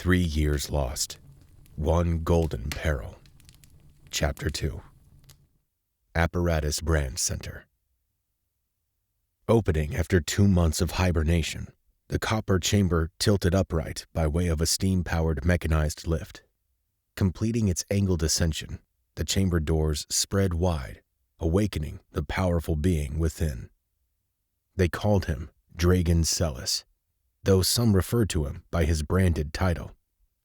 3 Years Lost. One Golden Peril. Chapter 2. Apparatus Brand Center. Opening after 2 months of hibernation, the copper chamber tilted upright by way of a steam-powered mechanized lift. Completing its angled ascension, the chamber doors spread wide, awakening the powerful being within. They called him Dragon Celis, though some referred to him by his branded title,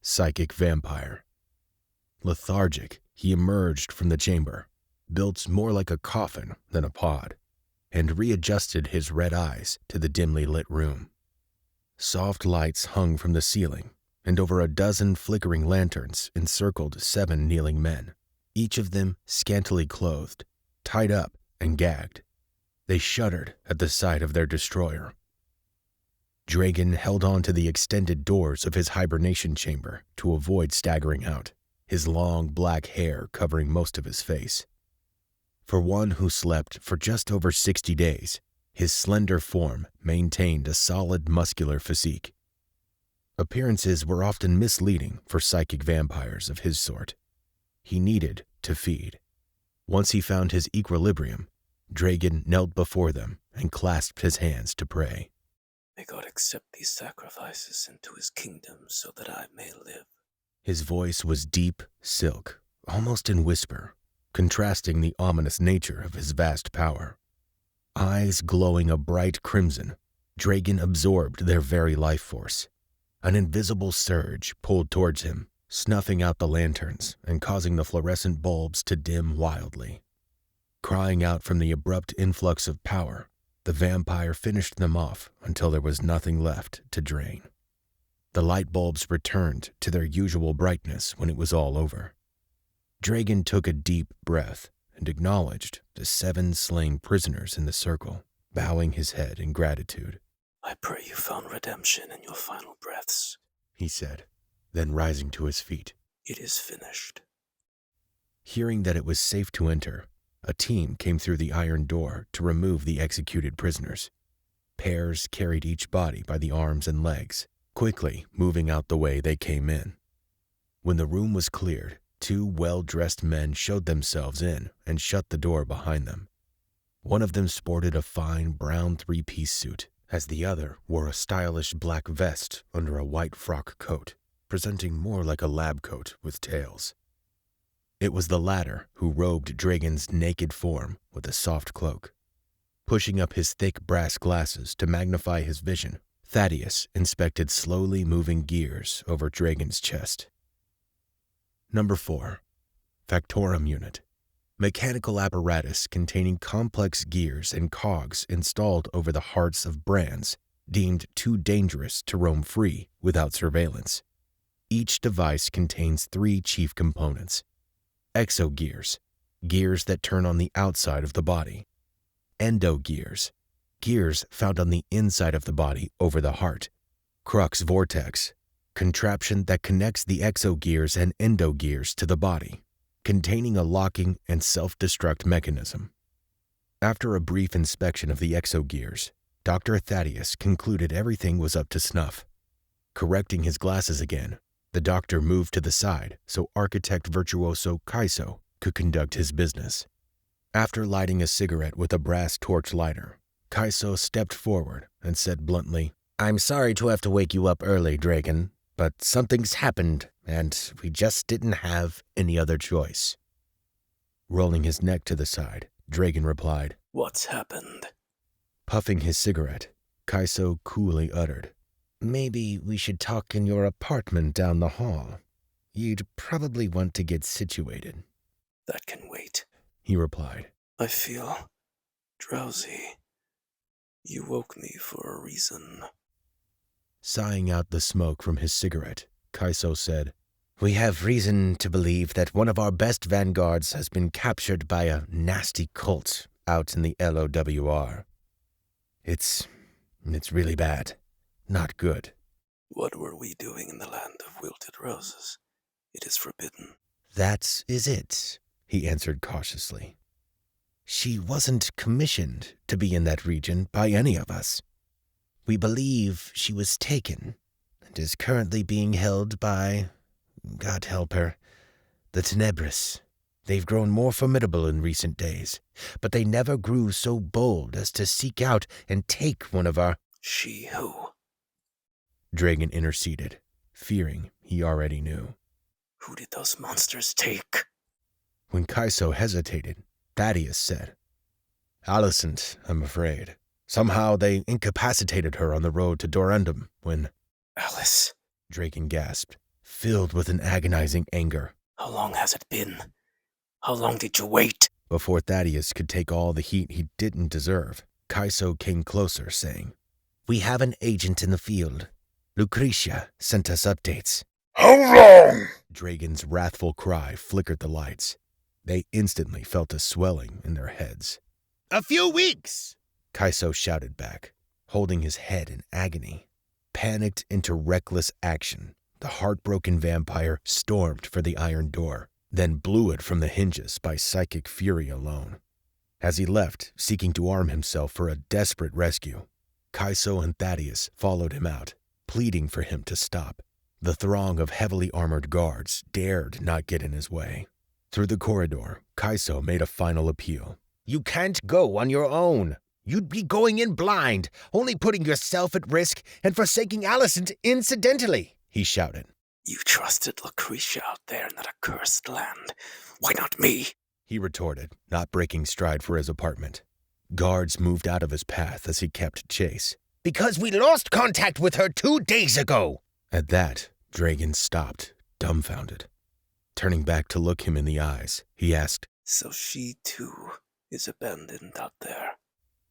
Psychic Vampire. Lethargic, he emerged from the chamber, built more like a coffin than a pod, and readjusted his red eyes to the dimly lit room. Soft lights hung from the ceiling, and over a dozen flickering lanterns encircled 7 kneeling men, each of them scantily clothed, tied up and gagged. They shuddered at the sight of their destroyer. Dragon held on to the extended doors of his hibernation chamber to avoid staggering out, his long black hair covering most of his face. For one who slept for just over 60 days, his slender form maintained a solid muscular physique. Appearances were often misleading for psychic vampires of his sort. He needed to feed. Once he found his equilibrium, Dragon knelt before them and clasped his hands to pray. May God accept these sacrifices into his kingdom so that I may live. His voice was deep silk, almost in whisper, contrasting the ominous nature of his vast power. Eyes glowing a bright crimson, Dragon absorbed their very life force. An invisible surge pulled towards him, snuffing out the lanterns and causing the fluorescent bulbs to dim wildly. Crying out from the abrupt influx of power, the vampire finished them off until there was nothing left to drain. The light bulbs returned to their usual brightness when it was all over. Dragon took a deep breath and acknowledged the 7 slain prisoners in the circle, bowing his head in gratitude. I pray you found redemption in your final breaths, he said, then rising to his feet. It is finished. Hearing that it was safe to enter, a team came through the iron door to remove the executed prisoners. Pairs carried each body by the arms and legs, quickly moving out the way they came in. When the room was cleared, 2 well-dressed men showed themselves in and shut the door behind them. One of them sported a fine brown 3-piece suit, as the other wore a stylish black vest under a white frock coat, presenting more like a lab coat with tails. It was the latter who robed Dragon's naked form with a soft cloak. Pushing up his thick brass glasses to magnify his vision, Thaddeus inspected slowly moving gears over Dragon's chest. Number 4. Factorum Unit. Mechanical apparatus containing complex gears and cogs installed over the hearts of brands deemed too dangerous to roam free without surveillance. Each device contains 3 chief components. Exogears, gears that turn on the outside of the body. Endogears, gears found on the inside of the body over the heart. Crux vortex, contraption that connects the exogears and endogears to the body, containing a locking and self-destruct mechanism. After a brief inspection of the exogears, Dr. Thaddeus concluded everything was up to snuff. Correcting his glasses again, the doctor moved to the side so architect virtuoso Kaiso could conduct his business. After lighting a cigarette with a brass torch lighter, Kaiso stepped forward and said bluntly, "I'm sorry to have to wake you up early, Dragon, but something's happened, and we just didn't have any other choice." Rolling his neck to the side, Dragon replied, What's happened? Puffing his cigarette, Kaiso coolly uttered, "Maybe we should talk in your apartment down the hall. You'd probably want to get situated." That can wait. He replied. I feel drowsy. You woke me for a reason. Sighing out the smoke from his cigarette, Kaiso said, "We have reason to believe that one of our best vanguards has been captured by a nasty cult out in the LOWR. It's really bad. Not good." What were we doing in the land of wilted roses? It is forbidden. "That is it," he answered cautiously. "She wasn't commissioned to be in that region by any of us. We believe she was taken, and is currently being held by, God help her, the Tenebris. They've grown more formidable in recent days, but they never grew so bold as to seek out and take one of our... She who? Dragon interceded, fearing he already knew. Who did those monsters take? When Kaiso hesitated, Thaddeus said, Alicent, I'm afraid. Somehow they incapacitated her on the road to Dorendum when... Alice. Draken gasped, filled with an agonizing anger. How long has it been? How long did you wait? Before Thaddeus could take all the heat he didn't deserve, Kaiso came closer, saying, We have an agent in the field. Lucretia sent us updates. How long? Dragon's wrathful cry flickered the lights. They instantly felt a swelling in their heads. A few weeks, Kaiso shouted back, holding his head in agony. Panicked into reckless action, the heartbroken vampire stormed for the iron door, then blew it from the hinges by psychic fury alone. As he left, seeking to arm himself for a desperate rescue, Kaiso and Thaddeus followed him out, pleading for him to stop. The throng of heavily armored guards dared not get in his way. Through the corridor, Kaiso made a final appeal. You can't go on your own. You'd be going in blind, only putting yourself at risk and forsaking Alicent incidentally, he shouted. You trusted Lucretia out there in that accursed land. Why not me? He retorted, not breaking stride for his apartment. Guards moved out of his path as he kept chase. Because we lost contact with her 2 days ago. At that, Dragon stopped, dumbfounded. Turning back to look him in the eyes, he asked, So she, too, is abandoned out there.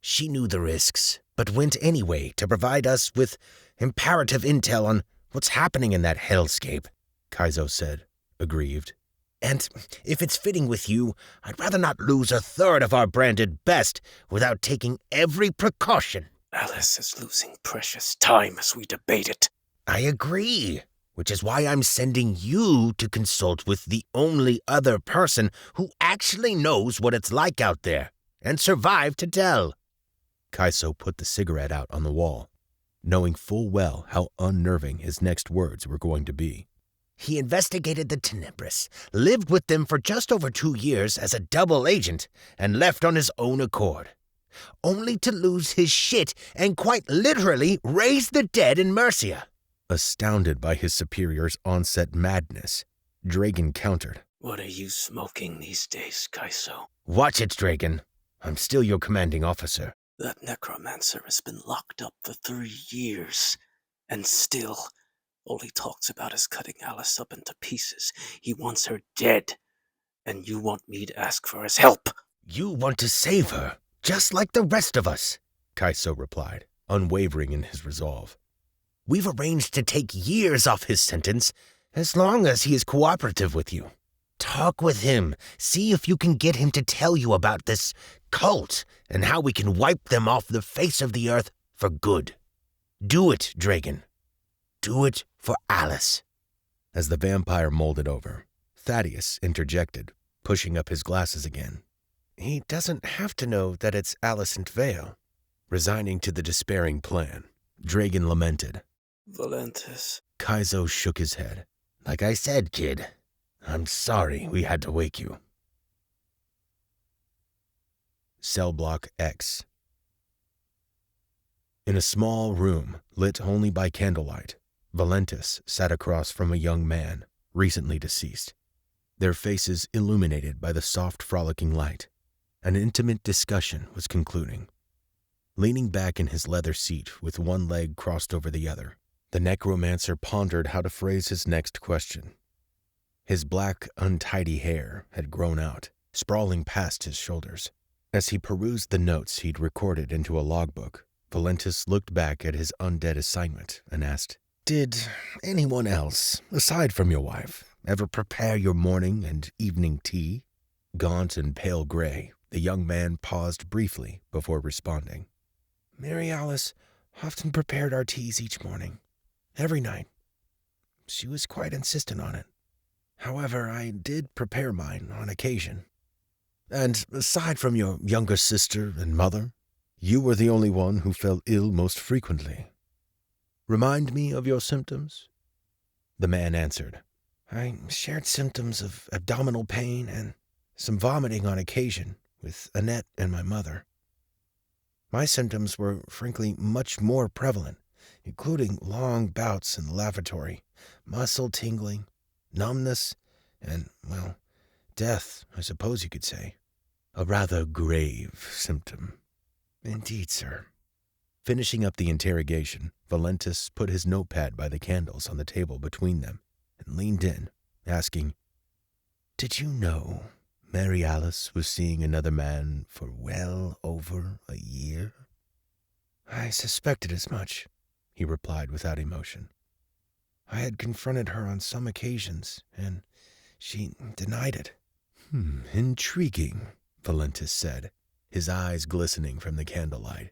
She knew the risks, but went anyway to provide us with imperative intel on what's happening in that hellscape, Kaiso said, aggrieved. And if it's fitting with you, I'd rather not lose a third of our branded best without taking every precaution. Alice is losing precious time as we debate it. I agree, which is why I'm sending you to consult with the only other person who actually knows what it's like out there and survived to tell. Kaiso put the cigarette out on the wall, knowing full well how unnerving his next words were going to be. He investigated the Tenebris, lived with them for just over 2 years as a double agent, and left on his own accord, only to lose his shit and quite literally raise the dead in Mercia. Astounded by his superior's onset madness, Dragon countered. What are you smoking these days, Kaiso? Watch it, Dragon. I'm still your commanding officer. That necromancer has been locked up for 3 years, and still, all he talks about is cutting Alice up into pieces. He wants her dead, and you want me to ask for his help. You want to save her, just like the rest of us, Kaiso replied, unwavering in his resolve. We've arranged to take years off his sentence, as long as he is cooperative with you. Talk with him, see if you can get him to tell you about this cult and how we can wipe them off the face of the earth for good. Do it, Dragon. Do it for Alice. As the vampire molded over, Thaddeus interjected, pushing up his glasses again. He doesn't have to know that it's Alicent Vale. Resigning to the despairing plan, Dragon lamented. Volentus. Kaiso shook his head. Like I said, kid, I'm sorry we had to wake you. Cell Block X. In a small room, lit only by candlelight, Volentus sat across from a young man, recently deceased, their faces illuminated by the soft, frolicking light. An intimate discussion was concluding. Leaning back in his leather seat with one leg crossed over the other, the necromancer pondered how to phrase his next question. His black, untidy hair had grown out, sprawling past his shoulders. As he perused the notes he'd recorded into a logbook, Volentus looked back at his undead assignment and asked, Did anyone else, aside from your wife, ever prepare your morning and evening tea? Gaunt and pale gray, the young man paused briefly before responding. Mary Alice often prepared our teas each morning, every night. She was quite insistent on it. However, I did prepare mine on occasion. And aside from your younger sister and mother, you were the only one who fell ill most frequently. Remind me of your symptoms." The man answered, "I shared symptoms of abdominal pain and some vomiting on occasion with Annette and my mother. My symptoms were frankly much more prevalent, including long bouts in the lavatory, muscle tingling, numbness, and, well, death, I suppose you could say. A rather grave symptom." "Indeed, sir." Finishing up the interrogation, Volentus put his notepad by the candles on the table between them and leaned in, asking, "Did you know Mary Alice was seeing another man for well over a year?" "I suspected as much," he replied without emotion. "I had confronted her on some occasions, and she denied it." Intriguing," Volentus said, his eyes glistening from the candlelight.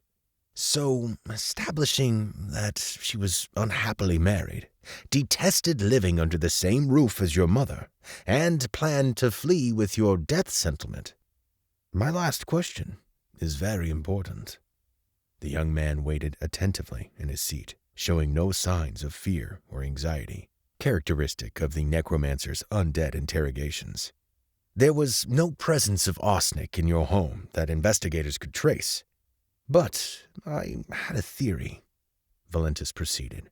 "So, establishing that she was unhappily married, detested living under the same roof as your mother, and planned to flee with your death settlement. My last question is very important." The young man waited attentively in his seat, showing no signs of fear or anxiety, characteristic of the necromancer's undead interrogations. "There was no presence of arsenic in your home that investigators could trace. But I had a theory," Volentus proceeded.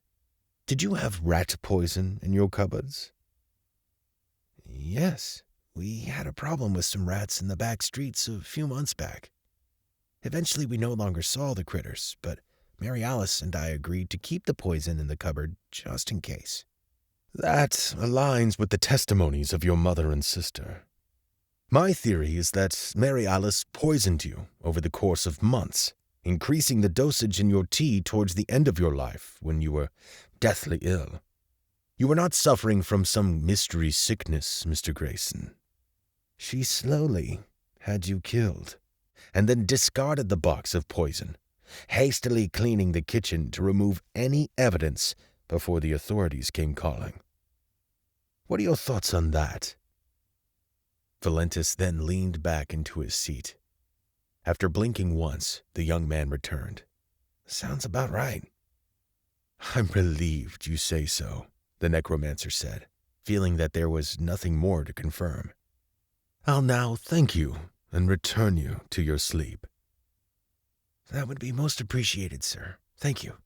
"Did you have rat poison in your cupboards?" "Yes, we had a problem with some rats in the back streets a few months back. Eventually we no longer saw the critters, but Mary Alice and I agreed to keep the poison in the cupboard just in case." "That aligns with the testimonies of your mother and sister. My theory is that Mary Alice poisoned you over the course of months, increasing the dosage in your tea towards the end of your life when you were deathly ill. You were not suffering from some mystery sickness, Mr. Grayson. She slowly had you killed, and then discarded the box of poison, hastily cleaning the kitchen to remove any evidence before the authorities came calling. What are your thoughts on that?" Volentus then leaned back into his seat. After blinking once, the young man returned. "Sounds about right." "I'm relieved you say so," the necromancer said, feeling that there was nothing more to confirm. "I'll now thank you and return you to your sleep." "That would be most appreciated, sir. Thank you."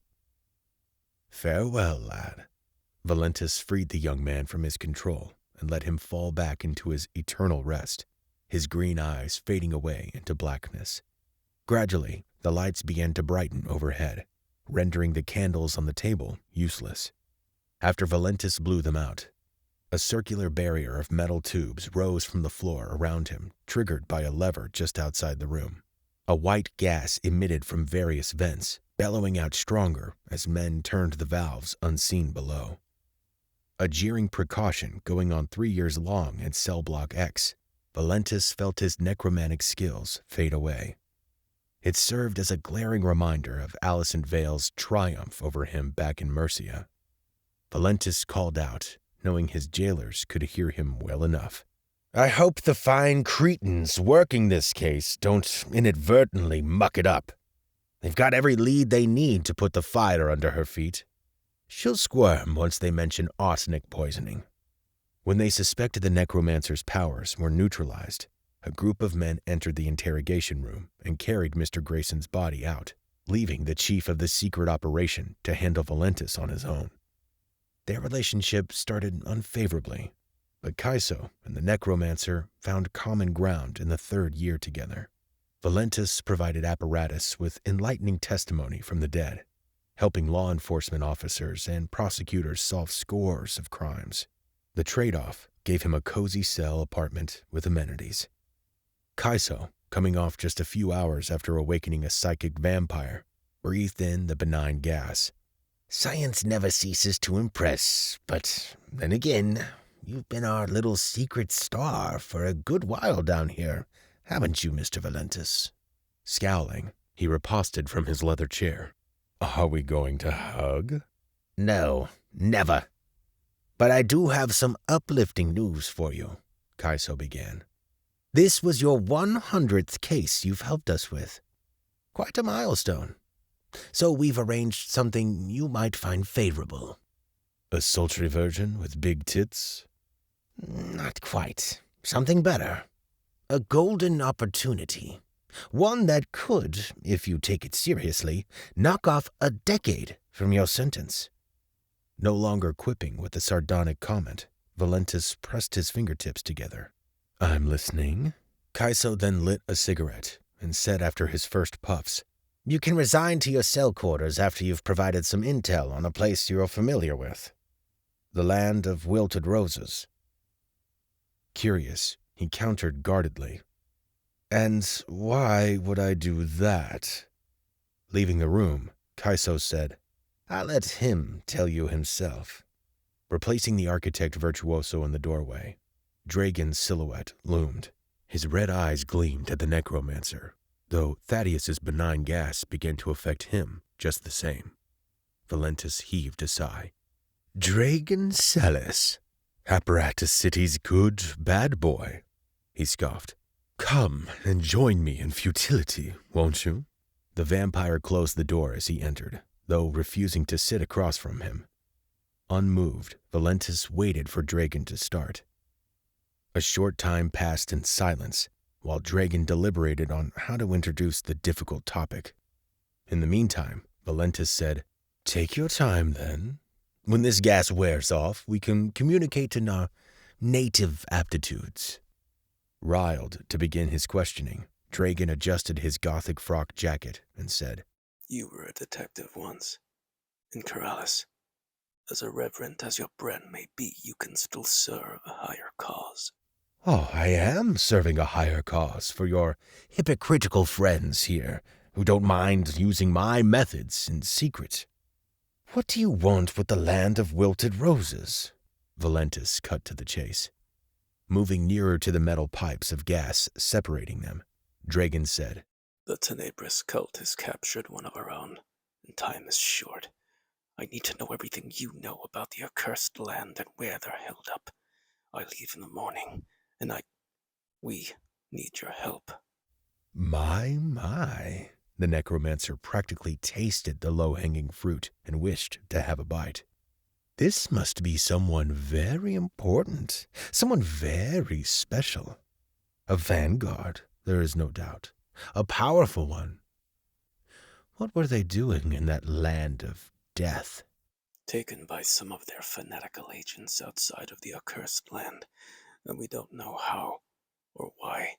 "Farewell, lad." Volentus freed the young man from his control and let him fall back into his eternal rest, his green eyes fading away into blackness. Gradually, the lights began to brighten overhead, rendering the candles on the table useless. After Volentus blew them out, a circular barrier of metal tubes rose from the floor around him, triggered by a lever just outside the room. A white gas emitted from various vents, bellowing out stronger as men turned the valves unseen below. A jeering precaution going on 3 years long in Cell Block X, Volentus felt his necromantic skills fade away. It served as a glaring reminder of Alicent Vale's triumph over him back in Mercia. Volentus called out, knowing his jailers could hear him well enough. "I hope the fine cretins working this case don't inadvertently muck it up. They've got every lead they need to put the fire under her feet. She'll squirm once they mention arsenic poisoning." When they suspected the necromancer's powers were neutralized, a group of men entered the interrogation room and carried Mr. Grayson's body out, leaving the chief of the secret operation to handle Volentus on his own. Their relationship started unfavorably, but Kaiso and the necromancer found common ground in the 3rd year together. Volentus provided apparatus with enlightening testimony from the dead, helping law enforcement officers and prosecutors solve scores of crimes. The trade-off gave him a cozy cell apartment with amenities. Kaiso, coming off just a few hours after awakening a psychic vampire, breathed in the benign gas. "Science never ceases to impress, but then again, you've been our little secret star for a good while down here, haven't you, Mr. Volentus?" Scowling, he riposted from his leather chair. "Are we going to hug?" "No, never. But I do have some uplifting news for you," Kaiso began. "This was your 100th case you've helped us with. Quite a milestone. So we've arranged something you might find favorable. A sultry virgin with big tits? Not quite. Something better. A golden opportunity. One that could, if you take it seriously, knock off a decade from your sentence. No longer quipping with a sardonic comment, Volentus pressed his fingertips together. I'm listening. Kaiso then lit a cigarette and said after his first puffs, You can resign to your cell quarters after you've provided some intel on a place you're familiar with. The land of wilted roses. Curious, he countered guardedly. And why would I do that? Leaving the room, Kaiso said, I'll let him tell you himself. Replacing the architect virtuoso in the doorway, Dragon's silhouette loomed. His red eyes gleamed at the necromancer, though Thaddeus's benign gas began to affect him just the same. Volentus heaved a sigh. Dragon Celis, Apparatus City's good bad boy, he scoffed. Come and join me in futility, won't you? The vampire closed the door as he entered, though refusing to sit across from him. Unmoved, Volentus waited for Dragon to start. A short time passed in silence, while Dragon deliberated on how to introduce the difficult topic. In the meantime, Volentus said, Take your time, then. When this gas wears off, we can communicate in our native aptitudes. Riled to begin his questioning, Dragon adjusted his gothic frock jacket and said, You were a detective once, in Corrales. As irreverent as your brand may be, you can still serve a higher cause. Oh, I am serving a higher cause for your hypocritical friends here, who don't mind using my methods in secret. What do you want with the land of wilted roses? Volentus cut to the chase. Moving nearer to the metal pipes of gas separating them, Dragon said, The Tenebris cult has captured one of our own, and time is short. I need to know everything you know about the accursed land and where they're held up. I leave in the morning, and we need your help. My. The necromancer practically tasted the low-hanging fruit and wished to have a bite. This must be someone very important, someone very special. A vanguard, there is no doubt. A powerful one. What were they doing in that land of death? Taken by some of their fanatical agents outside of the accursed land, and we don't know how or why,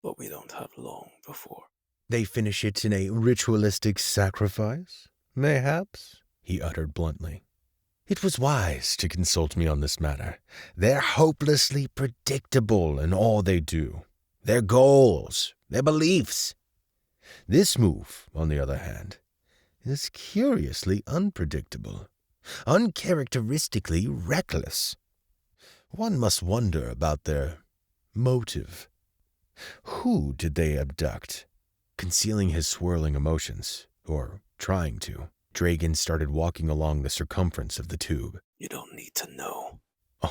but we don't have long before. They finish it in a ritualistic sacrifice, mayhaps? He uttered bluntly. It was wise to consult me on this matter. They're hopelessly predictable in all they do. Their goals, their beliefs. This move, on the other hand, is curiously unpredictable, uncharacteristically reckless. One must wonder about their motive. Who did they abduct? Concealing his swirling emotions, or trying to, Dragon started walking along the circumference of the tube. You don't need to know.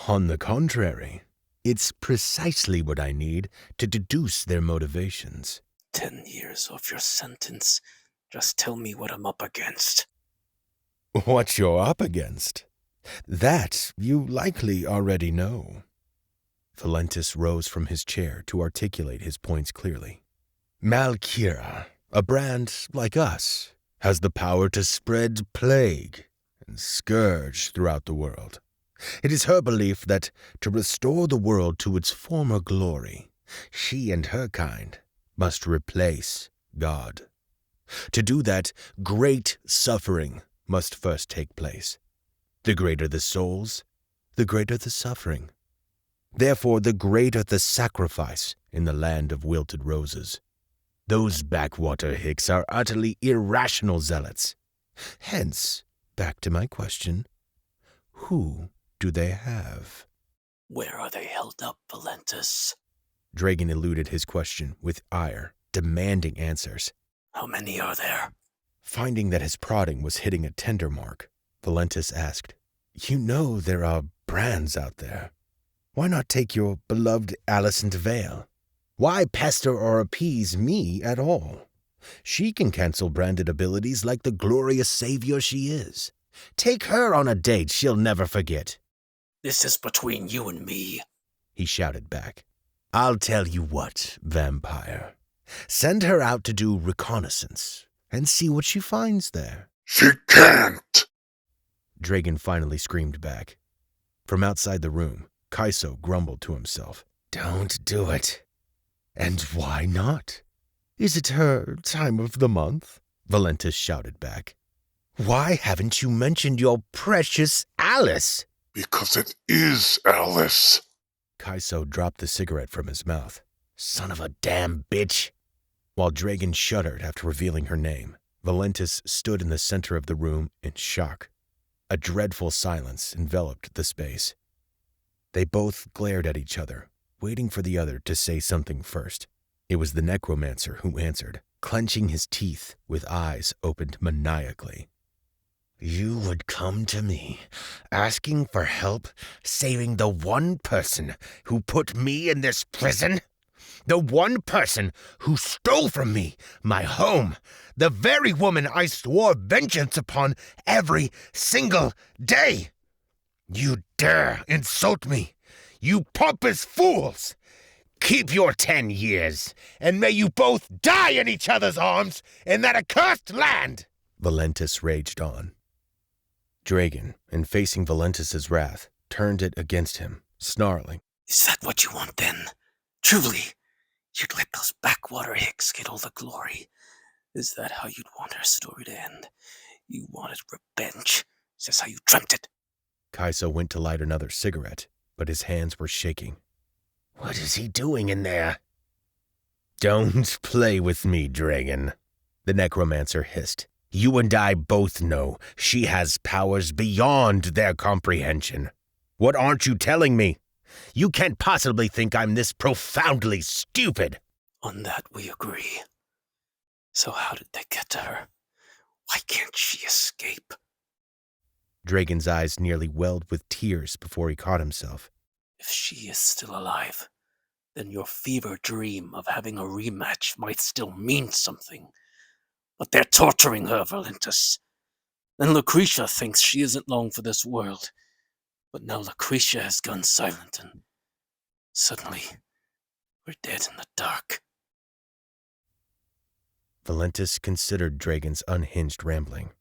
On the contrary, it's precisely what I need to deduce their motivations. 10 years off your sentence. Just tell me what I'm up against. What you're up against? That you likely already know. Volentus rose from his chair to articulate his points clearly. Malkira, a brand like us, has the power to spread plague and scourge throughout the world. It is her belief that to restore the world to its former glory, she and her kind must replace God. To do that, great suffering must first take place. The greater the souls, the greater the suffering. Therefore, the greater the sacrifice in the land of wilted roses. Those backwater hicks are utterly irrational zealots. Hence, back to my question, who do they have? Where are they held up, Volentus? Dragon eluded his question with ire, demanding answers. How many are there? Finding that his prodding was hitting a tender mark, Volentus asked, You know there are brands out there. Why not take your beloved Alicent Vale? Why pester or appease me at all? She can cancel branded abilities like the glorious savior she is. Take her on a date she'll never forget." This is between you and me, he shouted back. "I'll tell you what, vampire. Send her out to do reconnaissance and see what she finds there." "She can't!" Dragon finally screamed back. From outside the room, Kaiso grumbled to himself. "Don't do it." "And why not? Is it her time of the month?" Volentus shouted back. "Why haven't you mentioned your precious Alice?" "Because it is Alice." Kaiso dropped the cigarette from his mouth. "Son of a damn bitch." While Dragon shuddered after revealing her name, Volentus stood in the center of the room in shock. A dreadful silence enveloped the space. They both glared at each other, waiting for the other to say something first. It was the necromancer who answered, clenching his teeth with eyes opened maniacally. "You would come to me, asking for help saving the one person who put me in this prison? The one person who stole from me my home, the very woman I swore vengeance upon every single day. You dare insult me, you pompous fools! Keep your 10 years, and may you both die in each other's arms in that accursed land!" Volentus raged on. Dragon, in facing Volentus's wrath, turned it against him, snarling. Is that what you want then? Truly, you'd let those backwater hicks get all the glory. Is that how you'd want our story to end? You wanted revenge. Is this how you dreamt it? Kaiso went to light another cigarette, but his hands were shaking. "What is he doing in there?" "Don't play with me, Dragon," the necromancer hissed. "You and I both know she has powers beyond their comprehension. What aren't you telling me? You can't possibly think I'm this profoundly stupid." On that we agree. So how did they get to her? Why can't she escape? Dragon's eyes nearly welled with tears before he caught himself. If she is still alive, then your fever dream of having a rematch might still mean something. But they're torturing her, Volentus. And Lucretia thinks she isn't long for this world. But now Lucretia has gone silent, and suddenly we're dead in the dark. Volentus considered Dragon's unhinged rambling.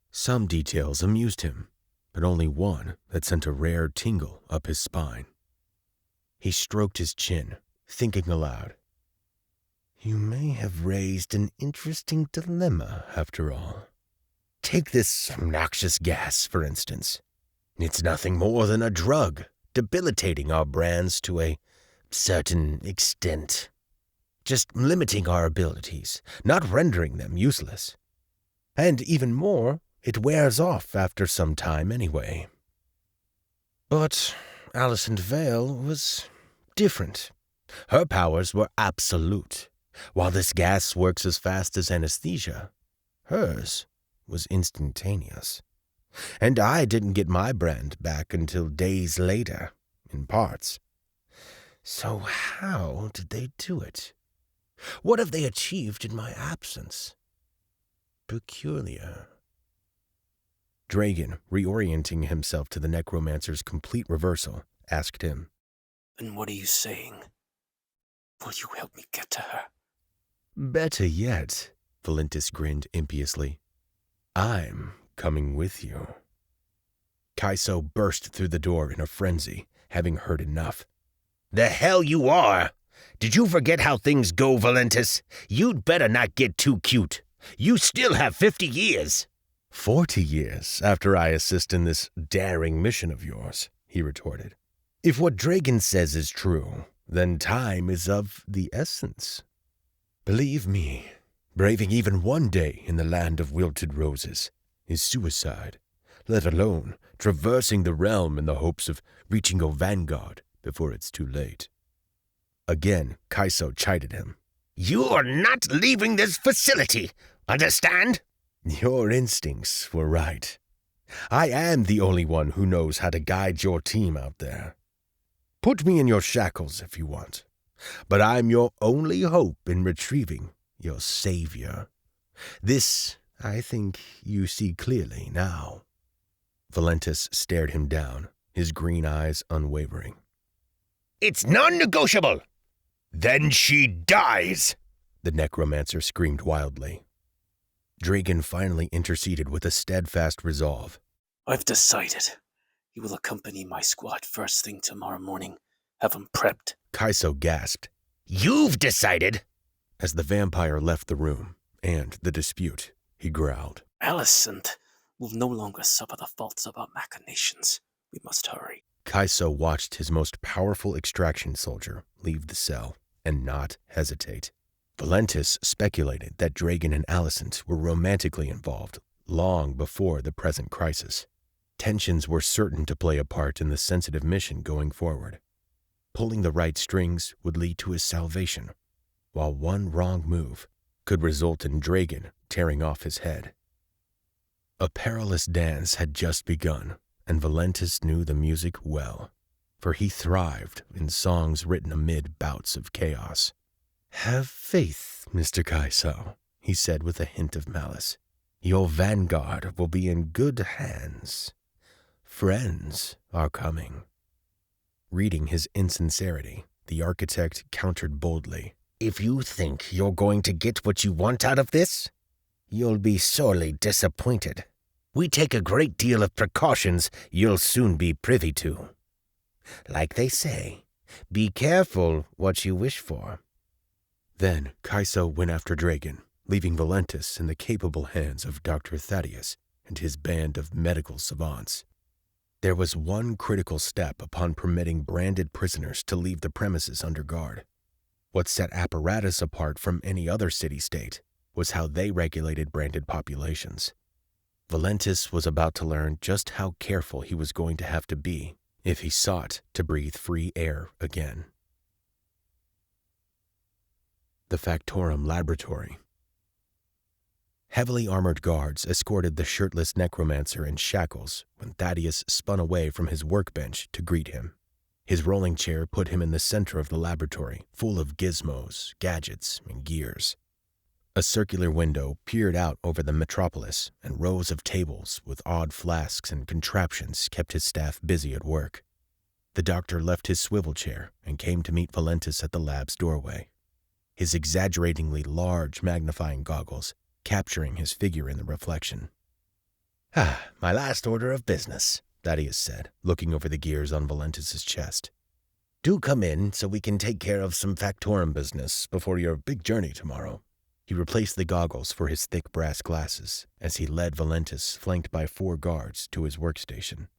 Some details amused him, but only one that sent a rare tingle up his spine. He stroked his chin, thinking aloud. You may have raised an interesting dilemma, after all. Take this obnoxious gas, for instance. It's nothing more than a drug, debilitating our brands to a certain extent. Just limiting our abilities, not rendering them useless. And even more, it wears off after some time anyway. But Alicent Vale was different. Her powers were absolute. While this gas works as fast as anesthesia, hers was instantaneous. And I didn't get my brand back until days later, in parts. So how did they do it? What have they achieved in my absence? Peculiar. Dragon, reorienting himself to the necromancer's complete reversal, asked him, And what are you saying? Will you help me get to her? Better yet, Volentus grinned impiously. I'm coming with you. Kaiso burst through the door in a frenzy, having heard enough. The hell you are! Did you forget how things go, Volentus? You'd better not get too cute. You still have 50 years. 40 years after I assist in this daring mission of yours, he retorted. If what Dragon says is true, then time is of the essence. Believe me, braving even one day in the land of wilted roses is suicide, let alone traversing the realm in the hopes of reaching your vanguard before it's too late. Again, Kaiso chided him. You're not leaving this facility, understand? Your instincts were right. I am the only one who knows how to guide your team out there. Put me in your shackles if you want, but I'm your only hope in retrieving your savior. This, I think, you see clearly now." Volentus stared him down, his green eyes unwavering. "It's non-negotiable!" "Then she dies!" the necromancer screamed wildly. Dragon finally interceded with a steadfast resolve. "I've decided. You will accompany my squad first thing tomorrow morning. Have them prepped." Kaiso gasped. "You've decided?" As the vampire left the room and the dispute, he growled. "Alicent will no longer suffer the faults of our machinations. We must hurry." Kaiso watched his most powerful extraction soldier leave the cell and not hesitate. Volentus speculated that Dragon and Alicent were romantically involved long before the present crisis. Tensions were certain to play a part in the sensitive mission going forward. Pulling the right strings would lead to his salvation, while one wrong move could result in Dragon tearing off his head. A perilous dance had just begun, and Volentus knew the music well, for he thrived in songs written amid bouts of chaos. "Have faith, Mr. Kaiso," he said with a hint of malice. "Your vanguard will be in good hands. Friends are coming." Reading his insincerity, the architect countered boldly. "If you think you're going to get what you want out of this, you'll be sorely disappointed. We take a great deal of precautions you'll soon be privy to. Like they say, be careful what you wish for." Then Kaiso went after Dragon, leaving Volentus in the capable hands of Dr. Thaddeus and his band of medical savants. There was one critical step upon permitting branded prisoners to leave the premises under guard. What set Apparatus apart from any other city-state was how they regulated branded populations. Volentus was about to learn just how careful he was going to have to be if he sought to breathe free air again. The Factorum Laboratory. Heavily armored guards escorted the shirtless necromancer in shackles when Thaddeus spun away from his workbench to greet him. His rolling chair put him in the center of the laboratory, full of gizmos, gadgets, and gears. A circular window peered out over the metropolis, and rows of tables with odd flasks and contraptions kept his staff busy at work. The doctor left his swivel chair and came to meet Volentus at the lab's doorway, his exaggeratingly large magnifying goggles capturing his figure in the reflection. My last order of business," Thaddeus said, looking over the gears on Volentus's chest. "Do come in so we can take care of some Factorum business before your big journey tomorrow." He replaced the goggles for his thick brass glasses as he led Volentus, flanked by 4 guards, to his workstation.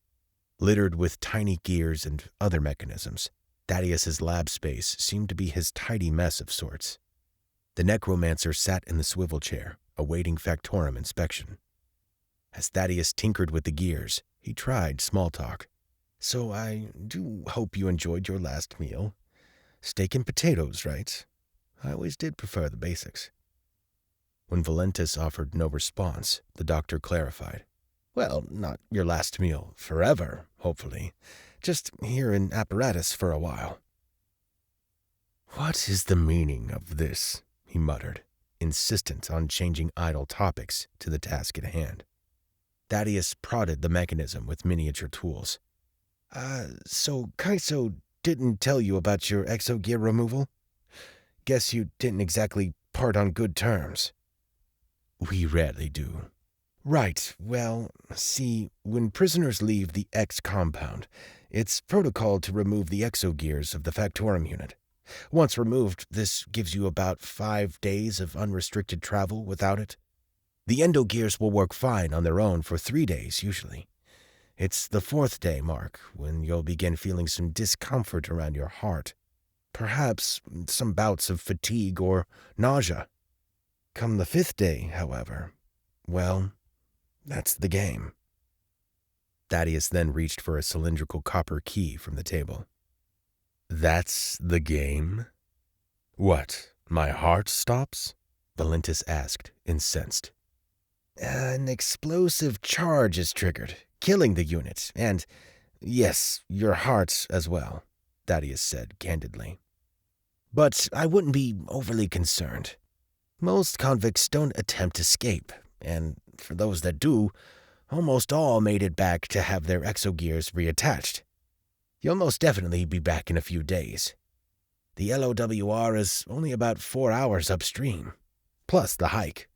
Littered with tiny gears and other mechanisms, Thaddeus's lab space seemed to be his tidy mess of sorts. The necromancer sat in the swivel chair, awaiting Factorum inspection. As Thaddeus tinkered with the gears, he tried small talk. "So I do hope you enjoyed your last meal. Steak and potatoes, right? I always did prefer the basics." When Volentus offered no response, the doctor clarified. "Well, not your last meal forever, hopefully. Just here in Apparatus for a while." "What is the meaning of this?" he muttered, insistent on changing idle topics to the task at hand. Thaddeus prodded the mechanism with miniature tools. So Kaiso didn't tell you about your exogear removal? Guess you didn't exactly part on good terms." "We rarely do." "Right. Well, see, when prisoners leave the X compound, it's protocol to remove the exogears of the Factorum unit. Once removed, this gives you about 5 days of unrestricted travel without it. The endogears will work fine on their own for 3 days, usually. It's the 4th day mark when you'll begin feeling some discomfort around your heart. Perhaps some bouts of fatigue or nausea. Come the 5th day, however, well, that's the game." Thaddeus then reached for a cylindrical copper key from the table. "That's the game? What, my heart stops?" Volentus asked, incensed. "An explosive charge is triggered, killing the unit, and, yes, your heart as well," Thaddeus said candidly. "But I wouldn't be overly concerned. Most convicts don't attempt escape, and for those that do, almost all made it back to have their exogears reattached. You'll most definitely be back in a few days. The LOWR is only about 4 hours upstream, plus the hike.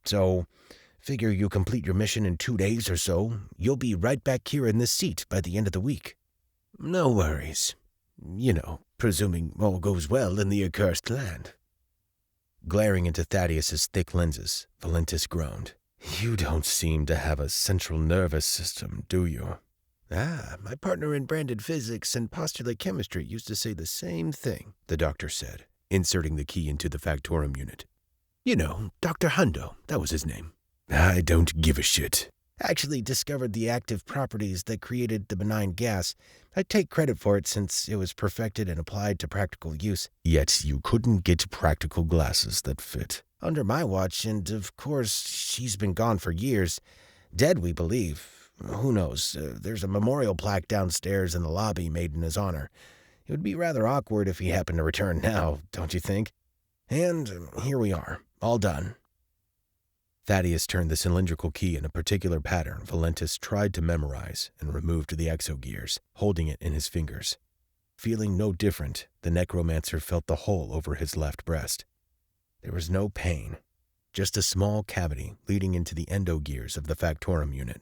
So, figure you complete your mission in 2 days or so, you'll be right back here in this seat by the end of the week. No worries. Presuming all goes well in the accursed land. Glaring into Thaddeus's thick lenses, Volentus groaned. You don't seem to have a central nervous system, do you? My partner in branded physics and postulate chemistry used to say the same thing, the doctor said, inserting the key into the Factorum unit. Dr. Hundo, that was his name. I don't give a shit. Actually discovered the active properties that created the benign gas. I take credit for it since it was perfected and applied to practical use. Yet you couldn't get practical glasses that fit. Under my watch, and of course, she's been gone for years. Dead, we believe. Who knows? There's a memorial plaque downstairs in the lobby made in his honor. It would be rather awkward if he happened to return now, don't you think? And here we are, all done. Thaddeus turned the cylindrical key in a particular pattern Volentus tried to memorize and removed the exogears, holding it in his fingers. Feeling no different, the necromancer felt the hole over his left breast. There was no pain, just a small cavity leading into the endogears of the Factorum unit.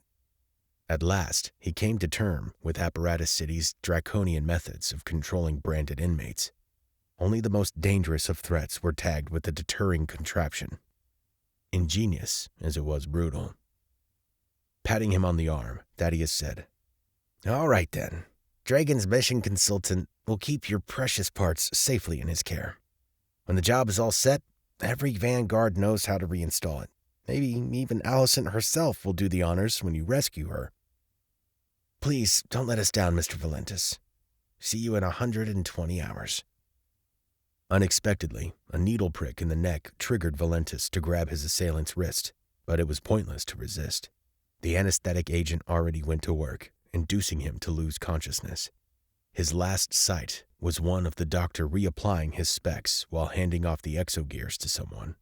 At last, he came to terms with Apparatus City's draconian methods of controlling branded inmates. Only the most dangerous of threats were tagged with the deterring contraption. Ingenious as it was brutal. Patting him on the arm, Thaddeus said, All right then. Dragon's mission consultant will keep your precious parts safely in his care. When the job is all set, every vanguard knows how to reinstall it. Maybe even Alicent herself will do the honors when you rescue her. Please don't let us down, Mr. Volentus. See you in 120 hours. Unexpectedly, a needle prick in the neck triggered Volentus to grab his assailant's wrist, but it was pointless to resist. The anesthetic agent already went to work, inducing him to lose consciousness. His last sight was one of the doctor reapplying his specs while handing off the exogears to someone.